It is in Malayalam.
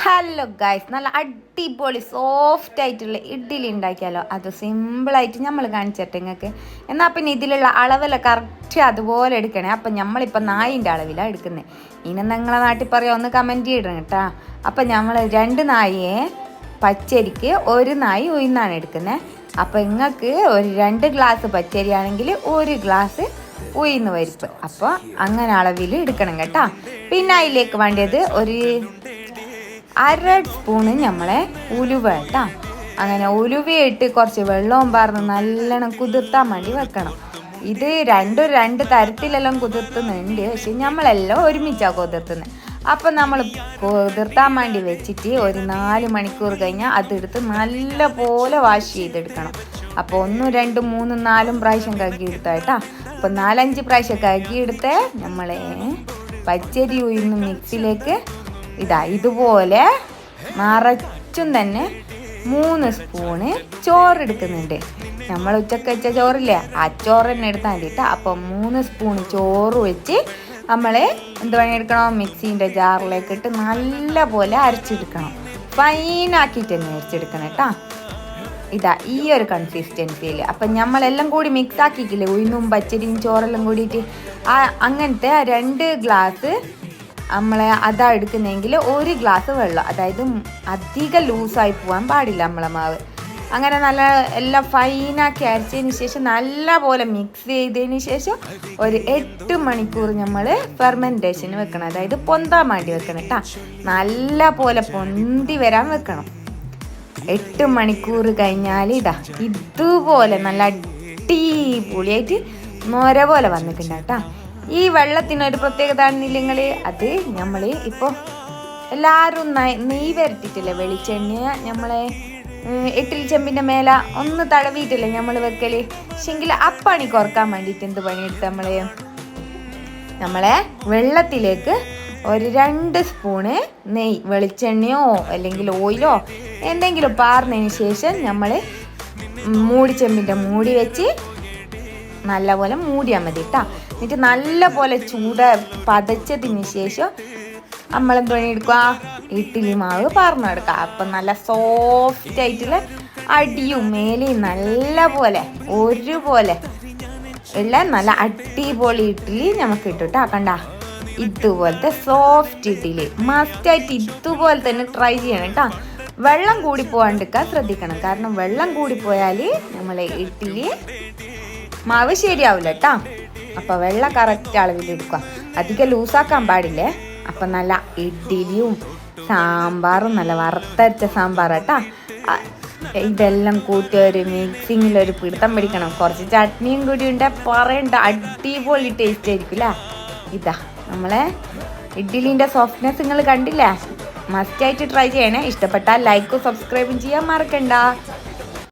ഹലോ ഗൈസ്, നല്ല അടിപൊളി സോഫ്റ്റ് ആയിട്ടുള്ള ഇഡ്ഡലി ഉണ്ടാക്കിയാലോ. അത് സിമ്പിളായിട്ട് നമ്മൾ കാണിച്ചിട്ട് നിങ്ങൾക്ക്. എന്നാൽ പിന്നെ ഇതിലുള്ള അളവെല്ലാം കറക്റ്റ് അതുപോലെ എടുക്കണേ. അപ്പം നമ്മളിപ്പോൾ നായിൻ്റെ അളവിലാണ് എടുക്കുന്നത്. ഇനി നിങ്ങളെ നാട്ടിൽ പറയാം, ഒന്ന് കമൻറ്റ് ചെയ്യണം കേട്ടോ. അപ്പം നമ്മൾ 2 നായയെ പച്ചരിക്ക് 1 നായി ഉഴുന്നാണ് എടുക്കുന്നത്. അപ്പോൾ നിങ്ങൾക്ക് ഒരു 2 ഗ്ലാസ് പച്ചരി ആണെങ്കിൽ 1 ഗ്ലാസ് ഉഴുന്ന് പരിപ്പ്. അപ്പോൾ അങ്ങനെ അളവിൽ എടുക്കണം കേട്ടോ. പിന്നെ അതിലേക്ക് വേണ്ടത് ഒരു 1/2 സ്പൂണ് നമ്മളെ ഉലുവ കേട്ടോ. അങ്ങനെ ഉലുവയിട്ട് കുറച്ച് വെള്ളവും പറഞ്ഞ് നല്ലോണം കുതിർത്താൻ വേണ്ടി വെക്കണം. ഇത് രണ്ട് തരത്തിലെല്ലാം കുതിർത്തുന്നുണ്ട്, പക്ഷെ നമ്മളെല്ലാം ഒരുമിച്ചാണ് കുതിർത്തുന്നത്. അപ്പം നമ്മൾ കുതിർത്താൻ വേണ്ടി വെച്ചിട്ട് ഒരു 4 മണിക്കൂർ കഴിഞ്ഞാൽ അതെടുത്ത് നല്ല പോലെ വാഷ് ചെയ്തെടുക്കണം. അപ്പോൾ 1 2 3 4 പ്രാവശ്യം കഴുകിയെടുത്തായിട്ടാ. അപ്പോൾ 4-5 പ്രാവശ്യം കഴുകിയെടുത്ത് നമ്മളെ പച്ചരി ഉഴുന്ന് മിക്സിയിലേക്ക് ഇതുപോലെ നിറച്ചും തന്നെ 3 സ്പൂണ് ചോറെടുക്കുന്നുണ്ട്. നമ്മൾ ഉച്ചക്ക് വെച്ച ചോറില്ലേ, ആ ചോറ് തന്നെ എടുത്താൽ മതിട്ടാ. അപ്പം 3 സ്പൂണ് ചോറ് വെച്ച് നമ്മൾ എന്ത് പണിയെടുക്കണം, മിക്സീൻ്റെ ജാറിലേക്ക് ഇട്ട് നല്ല പോലെ അരച്ചെടുക്കണം. ഫൈനാക്കിയിട്ട് തന്നെ അരച്ചെടുക്കണം കേട്ടോ. ഈ ഒരു കൺസിസ്റ്റൻസിയിൽ. അപ്പം നമ്മളെല്ലാം കൂടി മിക്സ് ആക്കിക്കില്ലേ, ഉഴുന്നും പച്ചരിയും ചോറെല്ലാം കൂടിയിട്ട് അങ്ങനത്തെ 2 ഗ്ലാസ് നമ്മളെ അതാ എടുക്കുന്നെങ്കിൽ 1 ഗ്ലാസ് വെള്ളം, അതായത് അധികം ലൂസായി പോകാൻ പാടില്ല നമ്മളെ മാവ്. അങ്ങനെ നല്ല എല്ലാം ഫൈനാക്കി അരച്ചതിന് ശേഷം നല്ല പോലെ മിക്സ് ചെയ്തതിന് ശേഷം ഒരു 8 മണിക്കൂർ നമ്മൾ ഫെർമെൻറ്റേഷന് വെക്കണം, അതായത് പൊന്താൻ വേണ്ടി വെക്കണം കേട്ടോ. നല്ല പോലെ പൊന്തി വരാൻ വെക്കണം. 8 മണിക്കൂർ കഴിഞ്ഞാൽ ഇതുപോലെ നല്ല അടിപൊളിയായിട്ട് നൊര പോലെ വന്നിട്ടുണ്ട് കേട്ടോ. ഈ വെള്ളത്തിനൊരു പ്രത്യേകത ആണെന്നില്ലെങ്കിൽ അത് നമ്മൾ ഇപ്പോൾ എല്ലാവരും നെയ്യ് വരട്ടിട്ടില്ലേ, വെളിച്ചെണ്ണ നമ്മളെ ഇഡ്ഡലി ചെമ്പിൻ്റെ മേലെ ഒന്ന് തടവിയിട്ടില്ലേ നമ്മൾ വെക്കൽ. പക്ഷെങ്കിൽ പണി കുറക്കാൻ വേണ്ടിയിട്ട് എന്ത് പണിയെടുത്ത് നമ്മളെ വെള്ളത്തിലേക്ക് ഒരു 2 സ്പൂണ് നെയ്യ്, വെളിച്ചെണ്ണയോ അല്ലെങ്കിൽ ഓയിലോ എന്തെങ്കിലും പാർന്നതിന് ശേഷം നമ്മൾ ചെമ്പിൻ്റെ മൂടി വെച്ച് നല്ലപോലെ മൂടിയാൽ മതി കേട്ടോ. എന്നിട്ട് നല്ല പോലെ പതച്ചതിന് ശേഷം നമ്മളെന്ത് പണിയെടുക്കുക, ഇഡ്ഡലി മാവ് പാർന്നെടുക്കുക. അപ്പം നല്ല സോഫ്റ്റ് ആയിട്ടുള്ള അടിയും മേലെയും നല്ല പോലെ ഒരുപോലെ ഉള്ള നല്ല അടിപൊളി ഇഡ്ഡലി നമുക്ക് കിട്ടും കേട്ടോ. കണ്ട ഇതുപോലത്തെ സോഫ്റ്റ് ഇഡ്ഡലി മസ്റ്റായിട്ട് ഇതുപോലെ തന്നെ ട്രൈ ചെയ്യണം കേട്ടോ. വെള്ളം കൂടി പോകാണ്ടിരിക്കാൻ ശ്രദ്ധിക്കണം, കാരണം വെള്ളം കൂടി പോയാൽ നമ്മളെ ഇഡ്ഡലി മാവ് ശരിയാവില്ല കേട്ടോ. അപ്പം വെള്ളം കറക്റ്റ് അളവിലെടുക്കുക, അധികം ലൂസാക്കാൻ പാടില്ലേ. അപ്പം നല്ല ഇഡ്ഡലിയും സാമ്പാറും നല്ല വറുത്തരച്ച സാമ്പാർ കേട്ടോ. ഇതെല്ലാം കൂട്ടി ഒരു മിക്സിങ്ങിലൊരു പിടുത്തം പിടിക്കണം. കുറച്ച് ചട്നിയും കൂടി ഉണ്ടെങ്കിൽ പറയണ്ട, അടിപൊളി ടേസ്റ്റ് ആയിരിക്കില്ല. നമ്മളെ ഇഡ്ഡലിൻ്റെ സോഫ്റ്റ്നെസ് നിങ്ങൾ കണ്ടില്ലേ. മസ്റ്റായിട്ട് ട്രൈ ചെയ്യണേ. ഇഷ്ടപ്പെട്ടാൽ ലൈക്കും സബ്സ്ക്രൈബും ചെയ്യാൻ മറക്കണ്ട.